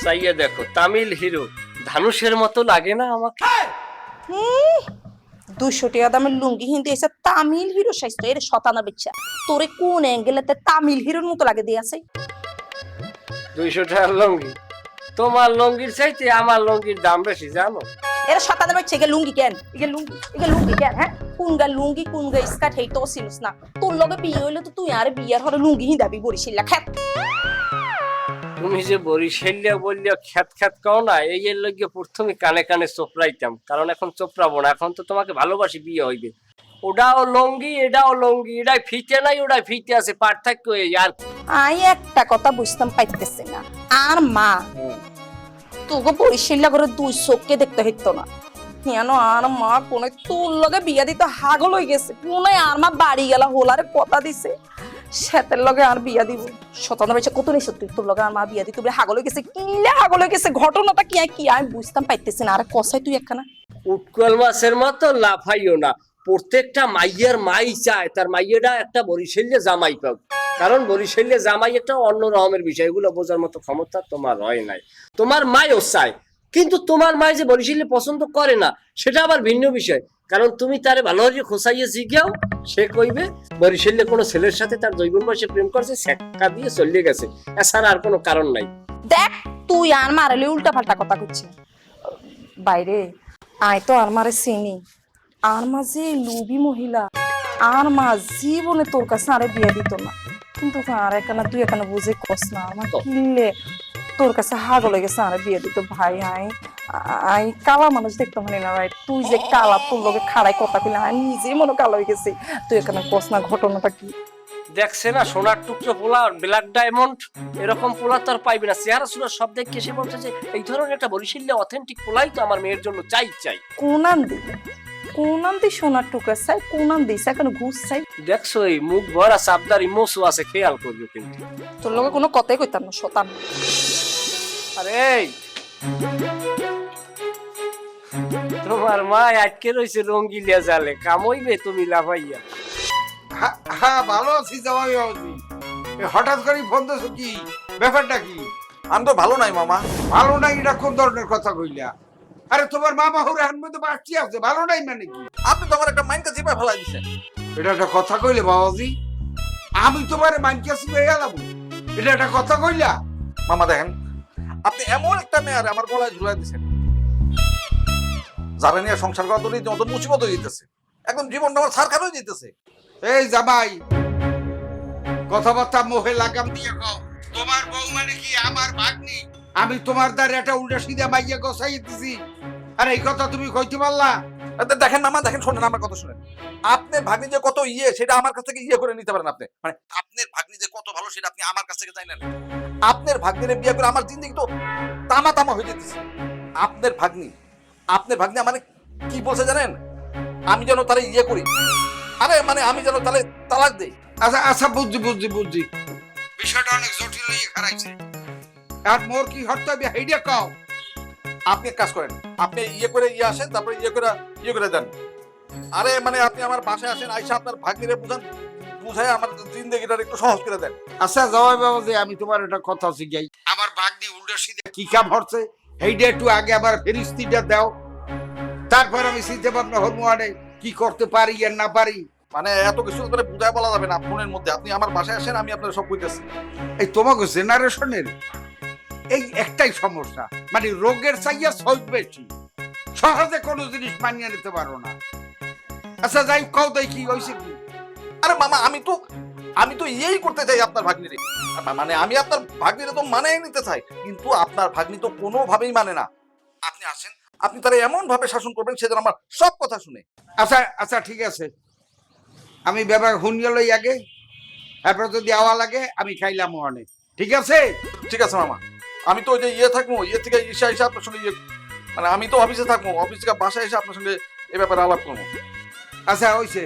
চাইয়ে দেখো, তামিল হিরো ধানুষের মতো লাগে না আমাকে? 200 টাকা দামের লুঙ্গি হিন্দি এসে তামিল হিরো সাইজ এর শতানা বেচ্ছা তোরে কোন অ্যাঙ্গেলেতে তামিল হিরোর মতো লাগে দিয়েছে? 200 টাকার লঙ্গি? তোমার লঙ্গির চাইতে আমার লঙ্গির দাম বেশি জানো? এর শতানা বেচ্ছা এগে লুঙ্গি কেন? এগে লুঙ্গি কেন? হ্যাঁ, কোনগা লুঙ্গি কোনগা স্কার্ট হেই তো সিলস না। তোর লগে বিয়ে হইলে তো তুই আর বিয়ার হরে লুঙ্গি হিন্দাবি বরিশিল্লা খ্যাত। তুমি যে বরিশালিয়া বললে খ্যাত খ্যাত কও না, এই এর লগে প্রথমে কানে কানে চোপড়াইতাম, কারণ এখন চোপড়াবো না, এখন তো তোমাকে ভালোবাসি, বিয়ে হইবে। ওটাও লঙ্গি এটাও লঙ্গি, এটাই ফিতে নাই ওটাই ফিতে আছে, পার্থক্য এই আর। আই একটা কথা বুঝতাম পাইতেছি না, আর মা তোকে বরিশিল্লা করে 2 চোখকে দেখতে হইতো না কেন? আর মা কোনে তোর লগে বিয়া দিতে হাগল হয়ে গেছে, কোনে আর মা বাড়ি গেলা হোলারে কথা দিছে সেতের লগে আর বিয়া দিব। শতানা বেচে কত নিছ তুই, তোর লগে আর মা বিয়া দিতে হাগল হয়ে গেছে, কিলে হাগল হয়ে গেছে, ঘটনাটা কি কি আমি বুঝতাম পাইতেছি না। আর কসাই তুই একখানা উটকল মাছের মতো লাফাইও না। প্রত্যেকটা মাইয়ের মাই চায় তার মাইয়েরা একটা বরিশালিয়া জামাই পাক, কারণ বরিশালিয়া জামাই একটা অন্য রকমের বিষয়, এগুলো বোঝার মতো ক্ষমতা তোমার হয় নাই। তোমার মাইও চায়, কিন্তু তোমার মাই যে বরিশালিয়া পছন্দ করে না সেটা আবার ভিন্ন বিষয়, কারণ তুমি তারে ভালোভাবে খোঁচাইয়ে জিজ্ঞাও, সে কইবে বরিশালিয়া কোনো ছেলের সাথে তার জৈবন বয়সে প্রেম করছে, সেক্কা দিয়ে চলে গেছে, এছাড়া আর কোনো কারণ নাই। দেখ তুই আর মারালে উল্টা পাল্টা কথা করছে বাইরে। আয় তো আর মারে চিনি, আর মা যে লুবি মহিলা, আর মা জীবনে তোর কাছে আরে বিয়ে দিত না, কিন্তু আর এখানে তুই এখানে বুঝে কস না আমার কিনলে তোর কাছে হাগল হয়ে গেছে আরে বিয়ে দিত। ভাই আই কালা মানুষ দেখতে মানে না ভাই, তুই যে কালা তোর লোকে খাড়াই কথা কইলে আমি নিজেই মনে কালো হয়ে গেছি, তুই এখানে কস না ঘটনাটা কি? দেখছে না সোনার টুকরো পোলা, ব্ল্যাক ডায়মন্ড, এরকম পোলা তো আর পাইবে না। চেহারা সুরা সব দেখে সে বলছে যে এই ধরনের একটা বরিশালিয়া অথেন্টিক পোলাই তো আমার মেয়ের জন্য চাই। কোনান দি সোনার টুকরা চাই, কোনান দিস এখন ঘুষ চাই। দেখছো এই মুখ ভরা সাবদার ইমোসু আছে, খেয়াল করবে কিন্তু। তোর লগে কোনো কথাই কইতাম না শতান। আরে এই তোমার মা আটকে রয়েছে রঙ্গিলিয়া জালে, কামইবে তুমি লাভাইয়া। হ্যাঁ ভালো আছি জামাই বাবুজি। হঠাৎ করে ফোন দিছো, কি ব্যাপারটা কি? আমি তো ভালো নাই মামা। ভালো নাই এটা কোন ধরনের কথা কইলা? আরে তোমার মামা হুর এখন মধ্যে বাচ্চি আছে, ভালো নাই মানে কি? আপনি তো আমার একটা মাইনকা চিপায় ফেলাই দিচ্ছেন। এটা একটা কথা কইলে বাবাজি? আমি তোমার মাইনকা চিপাই গেলাম, এটা একটা কথা কইলা? মামা দেখেন, আপনি এমন একটা মেয়ারে আমার গলায় ঝুলাই দিচ্ছেন, যারা নিয়ে সংসার করা তো রীতিমতো মুসিবত হয়ে যেতেছে, একদম জীবনটা আমার ছারখার হয়ে যেতেছে। এই জামাই, কথাবার্তা মোহে লাগাম দিয়ে কও। তোমার বউ মানে কি আমার ভাগ্নি? আমি তোমার দ্বারা একটা উল্টা সিধা মাইয়া গসাই দিছি, আর এই কথা তুমি কইতে পারলা? দেখেন মামা, দেখেন, শোনেন আমার কথা শুনেন। আপনার ভাগ্নি যে কত সেটা আমার কাছ থেকে করে নিতে পারেন আপনি, মানে আপনার ভাগ্নি যে কত ভালো সেটা আপনি আমার কাছ থেকে জানেন। আপনার ভাগ্নিরে বিয়ে করে আমার জিন্দেগি তো তামা তামা হয়ে যেতেছে। আপনার ভাগ্নি আমার কি বলছে জানেন? আমি যেন তারে করি, আরে মানে আমি যেন তাহলে তালাক দেই। আচ্ছা আচ্ছা, বুঝছি, বিষয়টা অনেক জটিল হয়ে খারাইছে। আর মোর কি হতে হবে হেইডা কও। আপনি এক কাজ করেন, আপনি করে আসেন, তারপরে করে দেন। আরে মানে আপনি আমার বাসায় আসেন, আইসা আপনার ভাগ্নিরে বুঝায় আমার জিন্দেগিটা একটু সহজ করে দেন। আচ্ছা জবাই বাবু, যে আমি তোমার একটা কথা শিখাই, আমার ভাগ্নি উল্টা সিধা কি কাম হচ্ছে হেইডা একটু আগে আবার ফেরিস্তিটা দাও, তারপর আমি চিন্তা ভাবনা হরমু আনে কি করতে পারি আর না পারি। মানে এত কিছু করে বুঝায় বলা যাবে না ফোনের মধ্যে। আপনি আমার বাসায় আসেন, আমি আপনার সব কইতেছি। এই তোমাকে জেনারেশনের এই একটাই সমস্যা, মানে রোগের চাইয়া সহজ বেশি, সহজে কোনো জিনিস মানিয়ে নিতে পারো না। আচ্ছা যাই কও তাই কি হয়েছে কি? আরে মামা, আমি তো করতে চাই আপনার ভাগ্নিরে, মানে আমি আপনার ভাগ্নিরে তো মানে নিতে চাই, কিন্তু আপনার ভাগ্নি তো কোনোভাবেই মানে না। আপনি আসেন, আপনি তারা এমন ভাবে শাসন করবেন সে যেন আমার সব কথা শুনে। আচ্ছা আচ্ছা ঠিক আছে, আমি ব্যাপার শুনিয়ে লই আগে, তারপর যদি আওয়া লাগে আমি খাইলাম অনেক। ঠিক আছে ঠিক আছে মামা, আমি তো ওই যে থাকবো, থেকে এসে আপনার সঙ্গে মানে আমি তো অফিসে থাকবো, অফিস থেকে বাসায় এসে আপনার সঙ্গে এ ব্যাপারে আলাপ করবো। আচ্ছা হইছে।